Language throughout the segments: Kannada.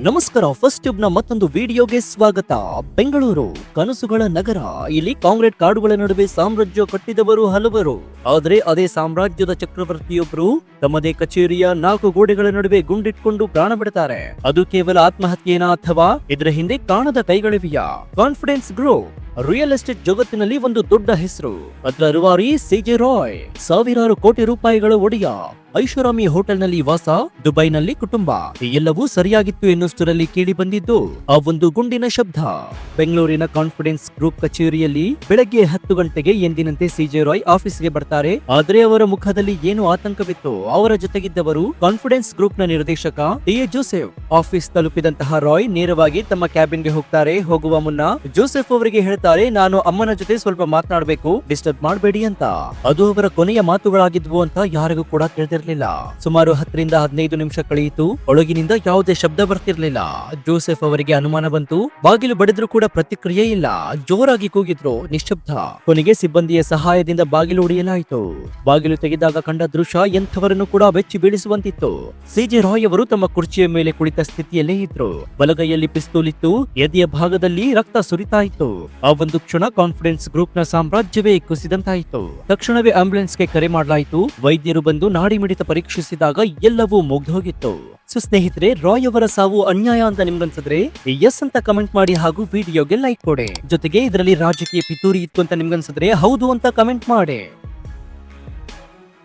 ನಮಸ್ಕಾರ. ಫಸ್ಟ್ ಟ್ಯೂಬ್ ನ ಮತ್ತೊಂದು ವಿಡಿಯೋಗೆ ಸ್ವಾಗತ. ಬೆಂಗಳೂರು ಕನಸುಗಳ ನಗರ. ಇಲ್ಲಿ ಕಾಂಕ್ರೀಟ್ ಕಾಡುಗಳ ನಡುವೆ ಸಾಮ್ರಾಜ್ಯ ಕಟ್ಟಿದವರು ಹಲವರು. ಆದರೆ ಅದೇ ಸಾಮ್ರಾಜ್ಯದ ಚಕ್ರವರ್ತಿಯೊಬ್ಬರು ತಮ್ಮದೇ ಕಚೇರಿಯ 4 ಗೋಡೆಗಳ ನಡುವೆ ಗುಂಡಿಟ್ಕೊಂಡು ಪ್ರಾಣ ಬಿಡುತ್ತಾರೆ. ಅದು ಕೇವಲ ಆತ್ಮಹತ್ಯೆನಾ ಅಥವಾ ಇದರ ಹಿಂದೆ ಕಾಣದ ಕೈಗಳಿವೆಯಾ? ಕಾನ್ಫಿಡೆನ್ಸ್ ಗ್ರೂಪ್ ರಿಯಲ್ ಎಸ್ಟೇಟ್ ಜಗತ್ತಿನಲ್ಲಿ ಒಂದು ದೊಡ್ಡ ಹೆಸರು. ಅದರ ರೂವಾರಿ ಸಿಜೆ ರಾಯ್. ಸಾವಿರಾರು ಕೋಟಿ ರೂಪಾಯಿಗಳ ಒಡೆಯ. ಐಷಾರಾಮಿ ಹೋಟೆಲ್ನಲ್ಲಿ ವಾಸ, ದುಬೈನಲ್ಲಿ ಕುಟುಂಬ. ಎಲ್ಲವೂ ಸರಿಯಾಗಿತ್ತು ಎನ್ನುವಷ್ಟರಲ್ಲಿ ಕೇಳಿ ಬಂದಿದ್ದು ಆ ಒಂದು ಗುಂಡಿನ ಶಬ್ದ. ಬೆಂಗಳೂರಿನ ಕಾನ್ಫಿಡೆನ್ಸ್ ಗ್ರೂಪ್ ಕಚೇರಿಯಲ್ಲಿ ಬೆಳಗ್ಗೆ 10 ಗಂಟೆಗೆ ಎಂದಿನಂತೆ ಸಿಜೆ ರಾಯ್ ಆಫೀಸ್ಗೆ ಬರ್ತಾರೆ. ಆದ್ರೆ ಅವರ ಮುಖದಲ್ಲಿ ಏನು ಆತಂಕವಿತ್ತು. ಅವರ ಜೊತೆಗಿದ್ದವರು ಕಾನ್ಫಿಡೆನ್ಸ್ ಗ್ರೂಪ್ ನ ನಿರ್ದೇಶಕ ಟಿಎ ಜೋಸೆಫ್. ಆಫೀಸ್ ತಲುಪಿದಂತಹ ರಾಯ್ ನೇರವಾಗಿ ತಮ್ಮ ಕ್ಯಾಬಿನ್ಗೆ ಹೋಗ್ತಾರೆ. ಹೋಗುವ ಮುನ್ನ ಜೋಸೆಫ್ ಅವರಿಗೆ ಹೇಳ್ತಾರೆ, ನಾನು ಅಮ್ಮನ ಜೊತೆ ಸ್ವಲ್ಪ ಮಾತನಾಡಬೇಕು, ಡಿಸ್ಟರ್ಬ್ ಮಾಡಬೇಡಿ ಅಂತ. ಅದು ಅವರ ಕೊನೆಯ ಮಾತುಗಳಾಗಿದ್ವು ಅಂತ ಯಾರಿಗೂ ಕೂಡ ತಿಳಿದಿರಲಿಲ್ಲ. ಸುಮಾರು 10 ರಿಂದ 15 ನಿಮಿಷ ಕಳೆಯಿತು. ಒಳಗಿನಿಂದ ಯಾವುದೇ ಶಬ್ದ ಬರ್ತಿರ್ಲಿಲ್ಲ. ಜೋಸೆಫ್ ಅವರಿಗೆ ಅನುಮಾನ ಬಂತು. ಬಾಗಿಲು ಬಡಿದ್ರು ಕೂಡ ಪ್ರತಿಕ್ರಿಯೆ ಇಲ್ಲ. ಜೋರಾಗಿ ಕೂಗಿದ್ರು, ನಿಶ್ಶಬ್ದ. ಕೊನೆಗೆ ಸಿಬ್ಬಂದಿಯ ಸಹಾಯದಿಂದ ಬಾಗಿಲು ಒಡೆಯಲಾಯಿತು. ಬಾಗಿಲು ತೆಗೆದಾಗ ಕಂಡ ದೃಶ್ಯ ಎಂಥವರನ್ನು ಕೂಡ ಬೆಚ್ಚಿ ಬೀಳಿಸುವಂತಿತ್ತು. ಸಿಜೆ ರಾಯ್ ಅವರು ತಮ್ಮ ಕುರ್ಚಿಯ ಮೇಲೆ ಕುಳಿತ ಸ್ಥಿತಿಯಲ್ಲೇ ಇದ್ರು. ಬಲಗೈಯಲ್ಲಿ ಪಿಸ್ತೂಲ್ ಇತ್ತು. ಎದೆಯ ಭಾಗದಲ್ಲಿ ರಕ್ತ ಸುರಿತಾ ಇತ್ತು. ಆ ಒಂದು ಕ್ಷಣ ಕಾನ್ಫಿಡೆನ್ಸ್ ಗ್ರೂಪ್ ನ ಸಾಮ್ರಾಜ್ಯವೇ ಕುಸಿದಂತಾಯಿತು. ತಕ್ಷಣವೇ ಆಂಬ್ಯುಲೆನ್ಸ್ಗೆ ಕರೆ ಮಾಡಲಾಯಿತು. ವೈದ್ಯರು ಬಂದು ನಾಡಿ ಮಿಡಿತ ಪರೀಕ್ಷಿಸಿದಾಗ ಎಲ್ಲವೂ ಮುಗ್ದೋಗಿತ್ತು. ಸ್ನೇಹಿತರೆ, ರಾಯ್ ಅವರ ಸಾವು ಅನ್ಯಾಯ ಅಂತ ನಿಮ್ಗನ್ಸಿದ್ರೆ ಎಸ್ ಅಂತ ಕಮೆಂಟ್ ಮಾಡಿ ಹಾಗೂ ವಿಡಿಯೋಗೆ ಲೈಕ್ ಕೊಡಿ. ಜೊತೆಗೆ ಇದರಲ್ಲಿ ರಾಜಕೀಯ ಪಿತೂರಿ ಇತ್ತು ಅಂತ ನಿಮ್ಗನ್ಸಿದ್ರೆ ಹೌದು ಅಂತ ಕಮೆಂಟ್ ಮಾಡಿ.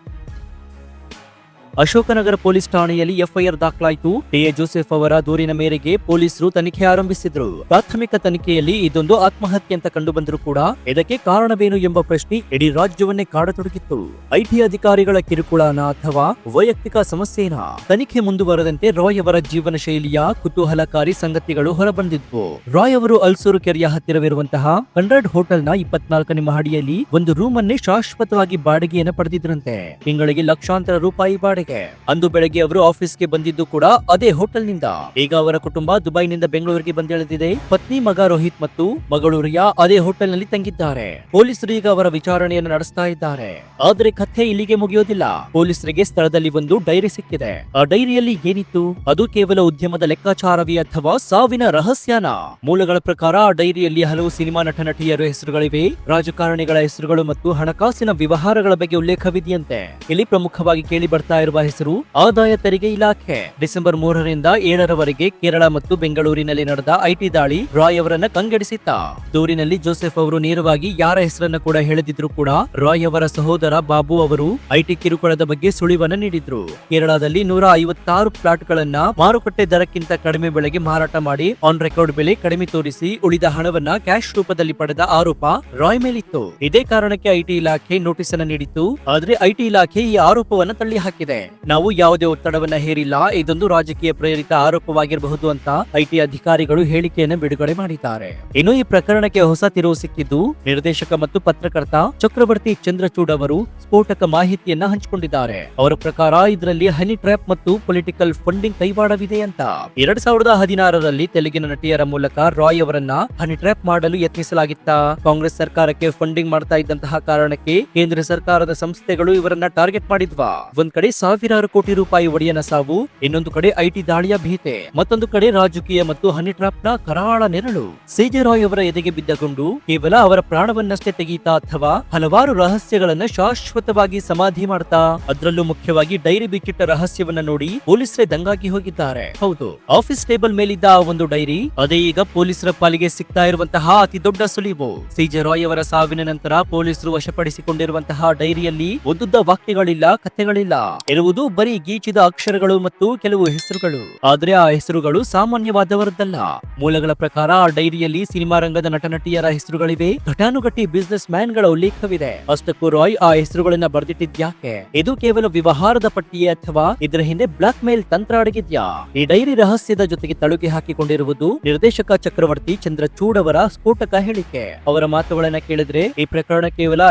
ಅಶೋಕನಗರ ಪೊಲೀಸ್ ಠಾಣೆಯಲ್ಲಿ ಎಫ್ಐಆರ್ ದಾಖಲಾಯಿತು. ಟಿಎ ಜೋಸೆಫ್ ಅವರ ದೂರಿನ ಮೇರೆಗೆ ಪೊಲೀಸರು ತನಿಖೆ ಆರಂಭಿಸಿದ್ರು. ಪ್ರಾಥಮಿಕ ತನಿಖೆಯಲ್ಲಿ ಇದೊಂದು ಆತ್ಮಹತ್ಯೆ ಅಂತ ಕಂಡು ಬಂದರೂ ಕೂಡ ಇದಕ್ಕೆ ಕಾರಣವೇನು ಎಂಬ ಪ್ರಶ್ನೆ ಇಡೀ ರಾಜ್ಯವನ್ನೇ ಕಾಡತೊಡಗಿತ್ತು. ಐಟಿ ಅಧಿಕಾರಿಗಳ ಕಿರುಕುಳನ ಅಥವಾ ವೈಯಕ್ತಿಕ ಸಮಸ್ಯೆನಾ? ತನಿಖೆ ಮುಂದುವರೆದಂತೆ ರಾಯ್ ಅವರ ಜೀವನ ಶೈಲಿಯ ಕುತೂಹಲಕಾರಿ ಸಂಗತಿಗಳು ಹೊರಬಂದಿದ್ವು. ರಾಯ್ ಅವರು ಅಲ್ಸೂರು ಕೆರೆಯ ಹತ್ತಿರವಿರುವಂತಹ ಕನ್ರಾಡ್ ಹೋಟೆಲ್ನ 24ನೇ ಮಹಡಿಯಲ್ಲಿ ಒಂದು ರೂಮ್ ಅನ್ನೇ ಶಾಶ್ವತವಾಗಿ ಬಾಡಿಗೆಯನ್ನು ಪಡೆದಿದ್ರಂತೆ. ತಿಂಗಳಿಗೆ ಲಕ್ಷಾಂತರ ರೂಪಾಯಿ ಬಾಡಿಗೆ. ಅಂದು ಬೆಳಗ್ಗೆ ಅವರು ಆಫೀಸ್ಗೆ ಬಂದಿದ್ದು ಕೂಡ ಅದೇ ಹೋಟೆಲ್ನಿಂದ. ಈಗ ಅವರ ಕುಟುಂಬ ದುಬೈನಿಂದ ಬೆಂಗಳೂರಿಗೆ ಬಂದಿಳಿದಿದೆ. ಪತ್ನಿ ಮಗ ರೋಹಿತ್ ಮತ್ತು ಮಗಳೂರಿಯ ಅದೇ ಹೋಟೆಲ್ನಲ್ಲಿ ತಂಗಿದ್ದಾರೆ. ಪೊಲೀಸರು ಈಗ ಅವರ ವಿಚಾರಣೆಯನ್ನು ನಡೆಸ್ತಾ ಇದ್ದಾರೆ. ಆದರೆ ಕಥೆ ಇಲ್ಲಿಗೆ ಮುಗಿಯೋದಿಲ್ಲ. ಪೊಲೀಸರಿಗೆ ಸ್ಥಳದಲ್ಲಿ ಒಂದು ಡೈರಿ ಸಿಕ್ಕಿದೆ. ಆ ಡೈರಿಯಲ್ಲಿ ಏನಿತ್ತು? ಅದು ಕೇವಲ ಉದ್ಯಮದ ಲೆಕ್ಕಾಚಾರವೇ ಅಥವಾ ಸಾವಿನ ರಹಸ್ಯನ? ಮೂಲಗಳ ಪ್ರಕಾರ ಆ ಡೈರಿಯಲ್ಲಿ ಹಲವು ಸಿನಿಮಾ ನಟ ನಟಿಯರ ಹೆಸರುಗಳಿವೆ. ರಾಜಕಾರಣಿಗಳ ಹೆಸರುಗಳು ಮತ್ತು ಹಣಕಾಸಿನ ವ್ಯವಹಾರಗಳ ಬಗ್ಗೆ ಉಲ್ಲೇಖವಿದೆಯಂತೆ. ಇಲ್ಲಿ ಪ್ರಮುಖವಾಗಿ ಕೇಳಿ ಬರ್ತಾ ಇರುವ ಹೆಸರು ಆದಾಯ ತೆರಿಗೆ ಇಲಾಖೆ. ಡಿಸೆಂಬರ್ 3 ರಿಂದ 7 ರವರೆಗೆ ಕೇರಳ ಮತ್ತು ಬೆಂಗಳೂರಿನಲ್ಲಿ ನಡೆದ ಐಟಿ ದಾಳಿ ರಾಯ್ ಅವರನ್ನ ಕಂಗೆಡಿಸಿತ್ತ. ದೂರಿನಲ್ಲಿ ಜೋಸೆಫ್ ಅವರು ನೇರವಾಗಿ ಯಾರ ಹೆಸರನ್ನ ಕೂಡ ಹೇಳದಿದ್ರು ಕೂಡ ರಾಯ್ ಅವರ ಸಹೋದರ ಬಾಬು ಅವರು ಐಟಿ ಕಿರುಕುಳದ ಬಗ್ಗೆ ಸುಳಿವನ್ನ ನೀಡಿದ್ರು. ಕೇರಳದಲ್ಲಿ 156 ಫ್ಲಾಟ್ ಗಳನ್ನ ಮಾರುಕಟ್ಟೆ ದರಕ್ಕಿಂತ ಕಡಿಮೆ ಬೆಲೆಗೆ ಮಾರಾಟ ಮಾಡಿ ಆನ್ ರೆಕಾರ್ಡ್ ಬೆಲೆ ಕಡಿಮೆ ತೋರಿಸಿ ಉಳಿದ ಹಣವನ್ನ ಕ್ಯಾಶ್ ರೂಪದಲ್ಲಿ ಪಡೆದ ಆರೋಪ ರಾಯ್ ಮೇಲಿತ್ತು. ಇದೇ ಕಾರಣಕ್ಕೆ ಐಟಿ ಇಲಾಖೆ ನೋಟಿಸ್ ಅನ್ನ ನೀಡಿತ್ತು. ಆದ್ರೆ ಐಟಿ ಇಲಾಖೆ ಈ ಆರೋಪವನ್ನ ತಳ್ಳಿ ಹಾಕಿದೆ. ನಾವು ಯಾವುದೇ ಒತ್ತಡವನ್ನ ಹೇರಿಲ್ಲ, ಇದೊಂದು ರಾಜಕೀಯ ಪ್ರೇರಿತ ಆರೋಪವಾಗಿರಬಹುದು ಅಂತ ಐಟಿ ಅಧಿಕಾರಿಗಳು ಹೇಳಿಕೆಯನ್ನು ಬಿಡುಗಡೆ ಮಾಡಿದ್ದಾರೆ. ಇನ್ನು ಈ ಪ್ರಕರಣಕ್ಕೆ ಹೊಸ ತಿರುವು ಸಿಕ್ಕಿದ್ದು ನಿರ್ದೇಶಕ ಮತ್ತು ಪತ್ರಕರ್ತ ಚಕ್ರವರ್ತಿ ಚಂದ್ರಚೂಡ್ ಅವರು ಸ್ಫೋಟಕ ಮಾಹಿತಿಯನ್ನ ಹಂಚಿಕೊಂಡಿದ್ದಾರೆ. ಅವರ ಪ್ರಕಾರ ಇದರಲ್ಲಿ ಹನಿ ಟ್ರ್ಯಾಪ್ ಮತ್ತು ಪೊಲಿಟಿಕಲ್ ಫಂಡಿಂಗ್ ಕೈವಾಡವಿದೆ ಅಂತ. 2016ರಲ್ಲಿ ತೆಲುಗಿನ ನಟಿಯರ ಮೂಲಕ ರಾಯ್ ಅವರನ್ನ ಹನಿ ಟ್ರ್ಯಾಪ್ ಮಾಡಲು ಯತ್ನಿಸಲಾಗಿತ್ತ. ಕಾಂಗ್ರೆಸ್ ಸರ್ಕಾರಕ್ಕೆ ಫಂಡಿಂಗ್ ಮಾಡ್ತಾ ಇದ್ದಂತಹ ಕಾರಣಕ್ಕೆ ಕೇಂದ್ರ ಸರ್ಕಾರದ ಸಂಸ್ಥೆಗಳು ಇವರನ್ನ ಟಾರ್ಗೆಟ್ ಮಾಡಿದ್ವಾ. ಒಂದ್ ಕಡೆ ಸಾವಿರಾರು ಕೋಟಿ ರೂಪಾಯಿ ಒಡೆಯನ ಸಾವು, ಇನ್ನೊಂದು ಕಡೆ ಐಟಿ ದಾಳಿಯ ಭೀತೆ, ಮತ್ತೊಂದು ಕಡೆ ರಾಜಕೀಯ ಮತ್ತು ಹನಿ ಟ್ರಾಪ್ ನ ಕರಾಳ ನೆರಳು. ಸಿಜೆ ರಾಯ್ ಅವರ ಎದೆಗೆ ಬಿದ್ದ ಗುಂಡು ಕೇವಲ ಅವರ ಪ್ರಾಣವನ್ನಷ್ಟೇ ತೆಗೀತಾ ಅಥವಾ ಹಲವಾರು ರಹಸ್ಯಗಳನ್ನ ಶಾಶ್ವತವಾಗಿ ಸಮಾಧಿ ಮಾಡ್ತಾ? ಅದರಲ್ಲೂ ಮುಖ್ಯವಾಗಿ ಡೈರಿ ಬಿಚ್ಚಿಟ್ಟ ರಹಸ್ಯವನ್ನ ನೋಡಿ ಪೊಲೀಸರೇ ದಂಗಾಗಿ ಹೋಗಿದ್ದಾರೆ. ಹೌದು, ಆಫೀಸ್ ಟೇಬಲ್ ಮೇಲಿದ್ದ ಆ ಒಂದು ಡೈರಿ ಅದೇ ಈಗ ಪೊಲೀಸರ ಪಾಲಿಗೆ ಸಿಗ್ತಾ ಇರುವಂತಹ ಅತಿ ದೊಡ್ಡ ಸುಳಿವು. ಸಿಜೆ ರಾಯ್ ಅವರ ಸಾವಿನ ನಂತರ ಪೊಲೀಸರು ವಶಪಡಿಸಿಕೊಂಡಿರುವಂತಹ ಡೈರಿಯಲ್ಲಿ ಒಂದುದ್ದ ವಾಕ್ಯಗಳಿಲ್ಲ, ಕಥೆಗಳಿಲ್ಲ. ಇರುವುದು ಬರೀ ಗೀಚಿದ ಅಕ್ಷರಗಳು ಮತ್ತು ಕೆಲವು ಹೆಸರುಗಳು. ಆದ್ರೆ ಆ ಹೆಸರುಗಳು ಸಾಮಾನ್ಯವಾದವರದ್ದಲ್ಲ. ಮೂಲಗಳ ಪ್ರಕಾರ ಆ ಡೈರಿಯಲ್ಲಿ ಸಿನಿಮಾ ರಂಗದ ನಟ ನಟಿಯರ ಹೆಸರುಗಳಿವೆ. ಘಟಾನುಘಟಿ ಬಿಸಿನೆಸ್ ಮ್ಯಾನ್ ಗಳ ಉಲ್ಲೇಖವಿದೆ. ಅಷ್ಟಕ್ಕೂ ರಾಯ್ ಆ ಹೆಸರುಗಳನ್ನ ಬರೆದಿಟ್ಟಿದ್ಯಾಕೆ? ಇದು ಕೇವಲ ವ್ಯವಹಾರದ ಪಟ್ಟಿಯೇ ಅಥವಾ ಇದರ ಹಿಂದೆ ಬ್ಲಾಕ್ ಮೇಲ್ ತಂತ್ರ ಅಡಗಿದ್ಯಾ? ಈ ಡೈರಿ ರಹಸ್ಯದ ಜೊತೆಗೆ ತಳುಗೆ ಹಾಕಿಕೊಂಡಿರುವುದು ನಿರ್ದೇಶಕ ಚಕ್ರವರ್ತಿ ಚಂದ್ರಚೂಡ್ ಅವರ ಸ್ಫೋಟಕ ಹೇಳಿಕೆ. ಅವರ ಮಾತುಗಳನ್ನ ಕೇಳಿದ್ರೆ ಈ ಪ್ರಕರಣ ಕೇವಲ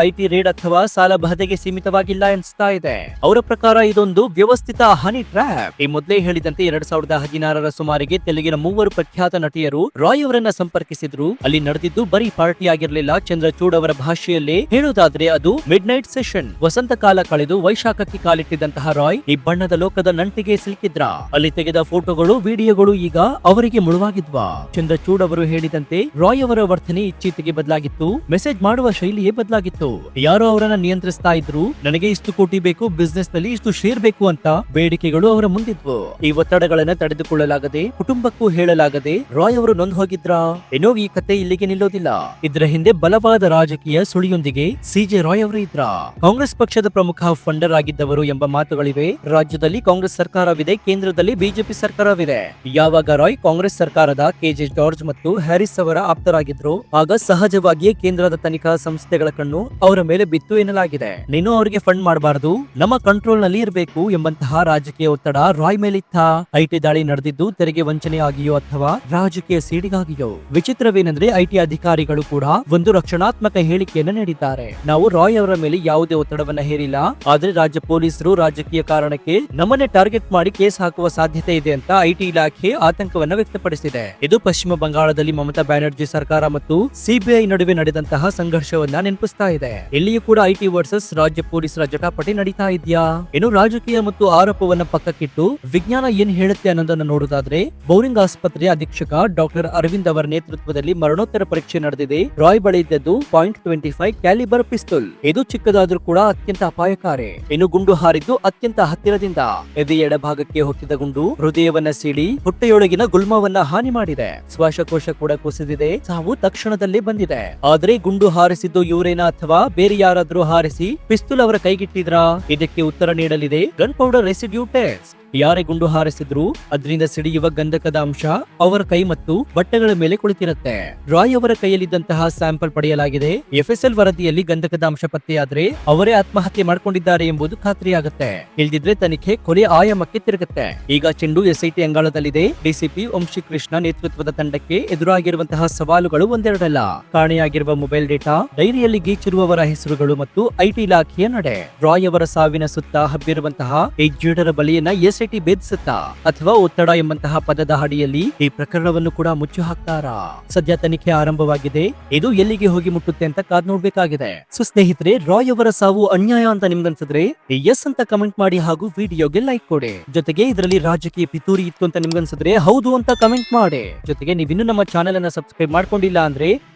ಐಟಿ ರೇಡ್ ಅಥವಾ ಸಾಲ ಬಾಧೆಗೆ ಸೀಮಿತವಾಗಿಲ್ಲ ಅನಿಸ್ತಾ ಇದೆ. ಅವರ ಪ್ರಕಾರ ಇದು ಇದೊಂದು ವ್ಯವಸ್ಥಿತ ಹನಿ ಟ್ರ್ಯಾಪ್. ಈ ಮೊದಲೇ ಹೇಳಿದಂತೆ 2016ರ ಸುಮಾರಿಗೆ ತೆಲುಗಿನ 3 ಪ್ರಖ್ಯಾತ ನಟಿಯರು ರಾಯ್ ಅವರನ್ನ ಸಂಪರ್ಕಿಸಿದ್ರು. ಅಲ್ಲಿ ನಡೆದಿದ್ದು ಬರೀ ಪಾರ್ಟಿ ಆಗಿರಲಿಲ್ಲ. ಚಂದ್ರಚೂಡ್ ಅವರ ಭಾಷೆಯಲ್ಲಿ ಹೇಳುವುದಾದ್ರೆ ಅದು ಮಿಡ್ ನೈಟ್ ಸೆಷನ್. ವಸಂತ ಕಾಲ ಕಳೆದು ವೈಶಾಖಕ್ಕೆ ಕಾಲಿಟ್ಟಿದ್ದಂತಹ ರಾಯ್ ಈ ಬಣ್ಣದ ಲೋಕದ ನಂಟಿಗೆ ಸಿಲುಕಿದ್ರ. ಅಲ್ಲಿ ತೆಗೆದ ಫೋಟೋಗಳು ವಿಡಿಯೋಗಳು ಈಗ ಅವರಿಗೆ ಮುಳುವಾಗಿದ್ವಾ. ಚಂದ್ರಚೂಡ್ ಅವರು ಹೇಳಿದಂತೆ ರಾಯ್ ಅವರ ವರ್ತನೆ ಇತ್ತೀಚೆಗೆ ಬದಲಾಗಿತ್ತು. ಮೆಸೇಜ್ ಮಾಡುವ ಶೈಲಿಯೇ ಬದಲಾಗಿತ್ತು. ಯಾರೋ ಅವರನ್ನ ನಿಯಂತ್ರಿಸ್ತಾ ಇದ್ರು. ನನಗೆ ಇಷ್ಟು ಕೋಟಿ ಬೇಕು, ಬಿಸ್ನೆಸ್ ನಲ್ಲಿ ಇಷ್ಟು ಶೇರ್ ಬೇಕು ಅಂತ ಬೇಡಿಕೆಗಳು ಅವರ ಮುಂದಿದ್ವು. ಈ ಒತ್ತಡಗಳನ್ನ ತಡೆದುಕೊಳ್ಳಲಾಗದೆ, ಕುಟುಂಬಕ್ಕೂ ಹೇಳಲಾಗದೆ ರಾಯ್ ಅವರು ನೊಂದು ಹೋಗಿದ್ರ. ಏನೋ ಈ ಕತೆ ಇಲ್ಲಿಗೆ ನಿಲ್ಲೋದಿಲ್ಲ. ಇದರ ಹಿಂದೆ ಬಲವಾದ ರಾಜಕೀಯ ಸುಳಿಯೊಂದಿಗೆ ಸಿಜೆ ರಾಯ್ ಅವರು ಇದ್ರ. ಕಾಂಗ್ರೆಸ್ ಪಕ್ಷದ ಪ್ರಮುಖ ಫಂಡರ್ ಆಗಿದ್ದವರು ಎಂಬ ಮಾತುಗಳಿವೆ. ರಾಜ್ಯದಲ್ಲಿ ಕಾಂಗ್ರೆಸ್ ಸರ್ಕಾರವಿದೆ, ಕೇಂದ್ರದಲ್ಲಿ ಬಿಜೆಪಿ ಸರ್ಕಾರವಿದೆ. ಯಾವಾಗ ರಾಯ್ ಕಾಂಗ್ರೆಸ್ ಸರ್ಕಾರದ ಕೆಜೆ ಜಾರ್ಜ್ ಮತ್ತು ಹ್ಯಾರಿಸ್ ಅವರ ಆಪ್ತರಾಗಿದ್ರು, ಆಗ ಸಹಜವಾಗಿಯೇ ಕೇಂದ್ರದ ತನಿಖಾ ಸಂಸ್ಥೆಗಳ ಕಣ್ಣು ಅವರ ಮೇಲೆ ಬಿತ್ತು ಎನ್ನಲಾಗಿದೆ. ನೀನು ಅವರಿಗೆ ಫಂಡ್ ಮಾಡಬಾರದು, ನಮ್ಮ ಕಂಟ್ರೋಲ್ ನಲ್ಲಿ ಇರಬೇಕು ಎಂಬಂತಹ ರಾಜಕೀಯ ಒತ್ತಡ ರಾಯ್ ಮೇಲಿತ್ತ. ಐಟಿ ದಾಳಿ ನಡೆದಿದ್ದು ತೆರಿಗೆ ವಂಚನೆ ಆಗಿಯೋ ಅಥವಾ ರಾಜಕೀಯ ಸೀಡಿಗಾಗಿಯೋ. ವಿಚಿತ್ರವೇನೆಂದ್ರೆ ಐಟಿ ಅಧಿಕಾರಿಗಳು ಕೂಡ ಒಂದು ರಕ್ಷಣಾತ್ಮಕ ಹೇಳಿಕೆಯನ್ನು ನೀಡಿದ್ದಾರೆ. ನಾವು ರಾಯ್ ಅವರ ಮೇಲೆ ಯಾವುದೇ ಒತ್ತಡವನ್ನ ಹೇರಿಲ್ಲ, ಆದ್ರೆ ರಾಜ್ಯ ಪೊಲೀಸರು ರಾಜಕೀಯ ಕಾರಣಕ್ಕೆ ನಮ್ಮನ್ನೇ ಟಾರ್ಗೆಟ್ ಮಾಡಿ ಕೇಸ್ ಹಾಕುವ ಸಾಧ್ಯತೆ ಇದೆ ಅಂತ ಐಟಿ ಇಲಾಖೆ ಆತಂಕವನ್ನ ವ್ಯಕ್ತಪಡಿಸಿದೆ. ಇದು ಪಶ್ಚಿಮ ಬಂಗಾಳದಲ್ಲಿ ಮಮತಾ ಬ್ಯಾನರ್ಜಿ ಸರ್ಕಾರ ಮತ್ತು ಸಿಬಿಐ ನಡುವೆ ನಡೆದಂತಹ ಸಂಘರ್ಷವನ್ನ ನೆನಪಿಸ್ತಾ ಇದೆ. ಇಲ್ಲಿಯೂ ಕೂಡ ಐಟಿ ವರ್ಸಸ್ ರಾಜ್ಯ ಪೊಲೀಸರ ಜಟಾಪಟಿ ನಡೀತಾ ಇದೆಯಾ? ಇನ್ನು ರಾಜಕೀಯ ಮತ್ತು ಆರೋಪವನ್ನ ಪಕ್ಕಕ್ಕಿಟ್ಟು ವಿಜ್ಞಾನ ಏನ್ ಹೇಳುತ್ತೆ ಅನ್ನೋದನ್ನ ನೋಡುವುದಾದ್ರೆ, ಬೌರಿಂಗ್ ಆಸ್ಪತ್ರೆಯ ಅಧೀಕ್ಷಕ ಡಾಕ್ಟರ್ ಅರವಿಂದ್ ಅವರ ನೇತೃತ್ವದಲ್ಲಿ ಮರಣೋತ್ತರ ಪರೀಕ್ಷೆ ನಡೆದಿದೆ. ರಾಯ್ ಬಳಿ ಇದ್ದದ್ದು .25 ಕ್ಯಾಲಿಬರ್ ಪಿಸ್ತೂಲ್. ಇದು ಚಿಕ್ಕದಾದ್ರೂ ಕೂಡ ಅತ್ಯಂತ ಅಪಾಯಕಾರಿ. ಇನ್ನು ಗುಂಡು ಹಾರಿದ್ದು ಅತ್ಯಂತ ಹತ್ತಿರದಿಂದ. ಎದೆಯ ಎಡಭಾಗಕ್ಕೆ ಹೊಕ್ಕಿದ ಗುಂಡು ಹೃದಯವನ್ನ ಸೀಳಿ ಹೊಟ್ಟೆಯೊಳಗಿನ ಗುಲ್ಮವನ್ನ ಹಾನಿ ಮಾಡಿದೆ. ಶ್ವಾಸಕೋಶ ಕೂಡ ಕುಸಿದಿದೆ. ಸಾವು ತಕ್ಷಣದಲ್ಲೇ ಬಂದಿದೆ. ಆದ್ರೆ ಗುಂಡು ಹಾರಿಸಿದ್ದು ಇವರೇನಾ ಅಥವಾ ಬೇರೆ ಯಾರಾದ್ರೂ ಹಾರಿಸಿ ಪಿಸ್ತೂಲ್ ಅವರ ಕೈಗಿಟ್ಟಿದ್ರಾ? ಇದಕ್ಕೆ ಉತ್ತರ ನೀಡಲಿದೆ ಗನ್ ಪೌಡರ್ ರೆಸಿಡ್ಯೂ ಟೆಸ್ಟ್. ಯಾರೇ ಗುಂಡು ಹಾರಿಸಿದ್ರು ಅದರಿಂದ ಸಿಡಿಯುವ ಗಂಧಕದ ಅಂಶ ಅವರ ಕೈ ಮತ್ತು ಬಟ್ಟೆಗಳ ಮೇಲೆ ಕುಳಿತಿರುತ್ತೆ. ರಾಯ್ ಅವರ ಕೈಯಲ್ಲಿದ್ದಂತಹ ಸ್ಯಾಂಪಲ್ ಪಡೆಯಲಾಗಿದೆ. ಎಫ್ಎಸ್ಎಲ್ ವರದಿಯಲ್ಲಿ ಗಂಧಕದ ಅಂಶ ಪತ್ತೆಯಾದ್ರೆ ಅವರೇ ಆತ್ಮಹತ್ಯೆ ಮಾಡ್ಕೊಂಡಿದ್ದಾರೆ ಎಂಬುದು ಖಾತ್ರಿಯಾಗುತ್ತೆ. ಇಲ್ದಿದ್ರೆ ತನಿಖೆ ಕೊಲೆ ಆಯಾಮಕ್ಕೆ ತಿರುಗುತ್ತೆ. ಈಗ ಚೆಂಡು ಎಸ್ಐಟಿ ಅಂಗಾಳದಲ್ಲಿದೆ. ಡಿಸಿಪಿ ವಂಶಿ ಕೃಷ್ಣ ನೇತೃತ್ವದ ತಂಡಕ್ಕೆ ಎದುರಾಗಿರುವಂತಹ ಸವಾಲುಗಳು ಒಂದೆರಡಲ್ಲ. ಕಾಣೆಯಾಗಿರುವ ಮೊಬೈಲ್ ಡೇಟಾ, ಡೈರಿಯಲ್ಲಿ ಗೀಚಿರುವವರ ಹೆಸರುಗಳು ಮತ್ತು ಐಟಿ ಇಲಾಖೆಯ ನಡೆ. ರಾಯ್ ಅವರ ಸಾವಿನ ಸುತ್ತ ಹಬ್ಬಿರುವಂತಹ ಈ ಜೀಡರ ಬಲಿಯನ್ನ ಎಸ್ಐಟಿ ಭೇದಿಸುತ್ತಾ ಅಥವಾ ಒತ್ತಡ ಎಂಬಂತಹ ಪದದ ಅಡಿಯಲ್ಲಿ ಈ ಪ್ರಕರಣವನ್ನು ಕೂಡ ಮುಚ್ಚಿ ಹಾಕ್ತಾರಾ? ಸದ್ಯ ತನಿಖೆ ಆರಂಭವಾಗಿದೆ. ಇದು ಎಲ್ಲಿಗೆ ಹೋಗಿ ಮುಟ್ಟುತ್ತೆ ಅಂತ ಕಾದ್ ನೋಡ್ಬೇಕಾಗಿದೆ. ಸೊ ಸ್ನೇಹಿತರೆ, ರಾಯ್ ಅವರ ಸಾವು ಅನ್ಯಾಯ ಅಂತ ನಿಮ್ಗನ್ಸಿದ್ರೆ ಎಸ್ ಅಂತ ಕಮೆಂಟ್ ಮಾಡಿ ಹಾಗೂ ವಿಡಿಯೋಗೆ ಲೈಕ್ ಕೊಡಿ. ಜೊತೆಗೆ ಇದರಲ್ಲಿ ರಾಜಕೀಯ ಪಿತೂರಿ ಇತ್ತು ಅಂತ ನಿಮ್ಗನ್ಸಿದ್ರೆ ಹೌದು ಅಂತ ಕಮೆಂಟ್ ಮಾಡಿ. ಜೊತೆಗೆ ನೀವಿನ್ನು ನಮ್ಮ ಚಾನೆಲ್ ಅನ್ನ ಸಬ್ಸ್ಕ್ರೈಬ್ ಮಾಡ್ಕೊಂಡಿಲ್ಲ ಅಂದ್ರೆ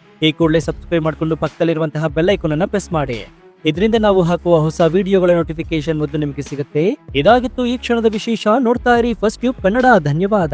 ಈ ಕೂಡಲೇ ಸಬ್ಸ್ಕ್ರೈಬ್ ಮಾಡ್ಕೊಂಡು ಪಕ್ಕದಲ್ಲಿರುವಂತಹ ಬೆಲ್ ಐಕಾನ್ ಅನ್ನ ಪ್ರೆಸ್ ಮಾಡಿ. ಇದರಿಂದ ನಾವು ಹಾಕುವ ಹೊಸ ವಿಡಿಯೋಗಳ ನೋಟಿಫಿಕೇಶನ್ ಮೊದಲು ನಿಮಗೆ ಸಿಗುತ್ತೆ. ಇದಾಗಿತ್ತು ಈ ಕ್ಷಣದ ವಿಶೇಷ. ನೋಡ್ತಾ ಇರಿ ಫಸ್ಟ್ ಟ್ಯೂಬ್ ಕನ್ನಡ. ಧನ್ಯವಾದ.